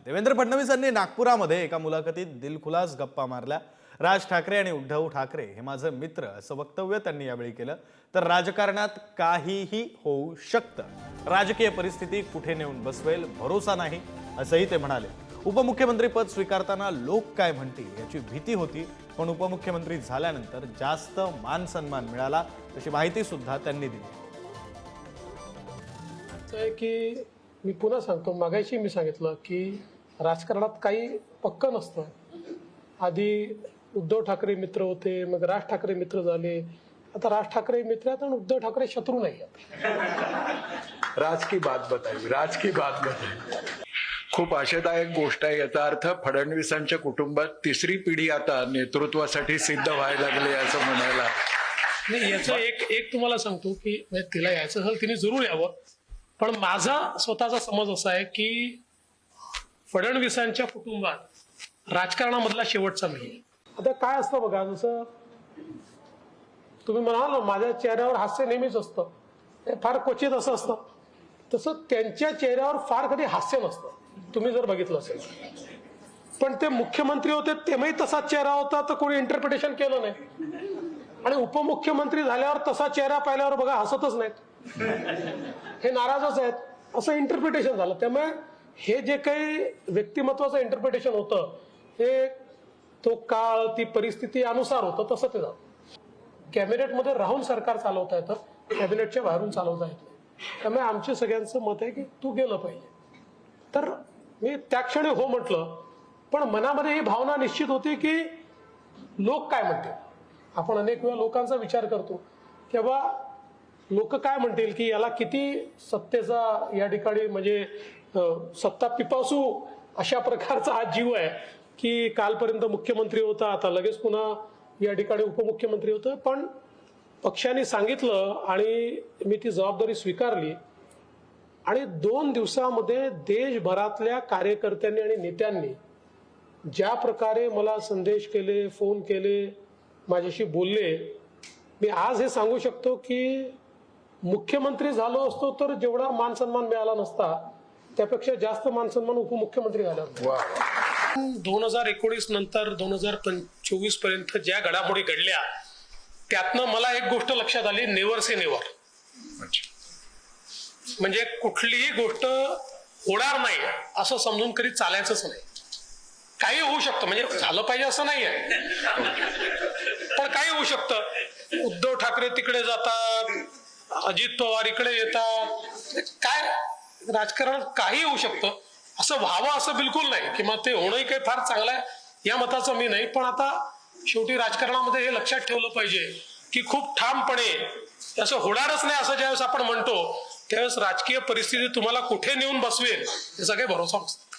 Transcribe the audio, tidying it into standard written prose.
देवेंद्र फडणवीसांनी नागपुरामध्ये एका मुलाखतीत दिलखुलास गप्पा मारल्या। राज ठाकरे आणि उद्धव ठाकरे हे माझे मित्र असं वक्तव्य त्यांनी यावेळी केलं। तर राजकारणात काहीही होऊ शकतं, राजकीय परिस्थिती कुठे नेऊन बसवेल भरोसा नाही असंही ते म्हणाले। उपमुख्यमंत्री पद स्वीकारताना लोक काय म्हणतील याची भीती होती, पण उपमुख्यमंत्री झाल्यानंतर जास्त मान सन्मान मिळाला अशी माहिती सुद्धा त्यांनी दिली। की मी पुन्हा सांगतो, मागाशी मी सांगितलं की राजकारणात काही पक्क नसतं। आधी उद्धव ठाकरे मित्र होते, मग राज ठाकरे मित्र झाले, आता राज ठाकरे मित्र आहेत आणि उद्धव ठाकरे शत्रू नाही आहेत। राज की बात बताई। खूप आशादायक गोष्ट आहे। याचा अर्थ फडणवीसांच्या कुटुंबात तिसरी पिढी आता नेतृत्वासाठी सिद्ध व्हायला लागली असं म्हणायला नाही। याचं एक तुम्हाला सांगतो की तिला यायचं असेल तिने जरूर यावं, पण माझा स्वतःचा समज असा आहे की फडणवीसांच्या कुटुंबात राजकारणामधला शेवटचा मी आहे। आता काय असतं बघा, जसं तुम्ही म्हणाल ना माझ्या चेहऱ्यावर हास्य नेहमीच असतं, हे फार क्वचित असं असतं, तसं त्यांच्या चेहऱ्यावर फार कधी हास्य नसतं, तुम्ही जर बघितलं असेल। पण ते मुख्यमंत्री होते तेव्हाही तसाच चेहरा होता, तर कोणी इंटरप्रिटेशन केलं नाही। आणि उपमुख्यमंत्री झाल्यावर तसा चेहरा पाहिल्यावर बघा हसतच नाहीत, हे नाराजच आहेत असं इंटरप्रिटेशन झालं। त्यामुळे हे जे काही व्यक्तिमत्वाचं इंटरप्रिटेशन होतं हे तो काळ ती परिस्थिती अनुसार होतं, तसं ते झालं। कॅबिनेटमध्ये राहून सरकार चालवता येतं, कॅबिनेटच्या बाहेरून चालवता येत नाही। त्यामुळे आमच्या सगळ्यांचं मत आहे की तू गेलं पाहिजे। तर मी त्या क्षणी हो म्हटलं, पण मनामध्ये ही भावना निश्चित होती की लोक काय म्हणतील। आपण अनेक वेळा लोकांचा विचार करतो तेव्हा लोक काय म्हणतील की याला किती सत्तेचा या ठिकाणी म्हणजे सत्ता पिपासू अशा प्रकारचा हा जीव आहे की कालपर्यंत मुख्यमंत्री होता, आता लगेच पुन्हा या ठिकाणी उपमुख्यमंत्री होतं। पण पक्षाने सांगितलं आणि मी ती जबाबदारी स्वीकारली आणि 2 दिवसामध्ये देशभरातल्या कार्यकर्त्यांनी आणि नेत्यांनी ज्या प्रकारे मला संदेश केले, फोन केले, माझ्याशी बोलले, मी आज हे सांगू शकतो की मुख्यमंत्री झालो असतो तर जेवढा मान सन्मान मिळाला नसता त्यापेक्षा जास्त मान सन्मान उपमुख्यमंत्री झाल्यावर। 2019 नंतर 2024 पर्यंत ज्या घडामोडी घडल्या त्यातनं मला एक गोष्ट लक्षात आली, नेव्हर से नेव्हर। म्हणजे कुठलीही गोष्ट होणार नाही असं समजून कधी चालायचंच नाही। काही होऊ शकतं, म्हणजे झालं पाहिजे असं नाहीये, पण काही होऊ शकतं। उद्धव ठाकरे तिकडे जातात, अजित पवार इकडे येतात, काय राजकारणात काही होऊ शकतं। असं व्हावं असं बिलकुल नाही, किंवा ते होणंही काही फार चांगलं आहे या मताचं मी नाही। पण आता शेवटी राजकारणामध्ये हे लक्षात ठेवलं पाहिजे की खूप ठामपणे असं होणारच नाही असं ज्यावेळेस आपण म्हणतो त्यावेळेस राजकीय परिस्थिती तुम्हाला कुठे नेऊन बसवेल याचा काही भरोसा नसतो।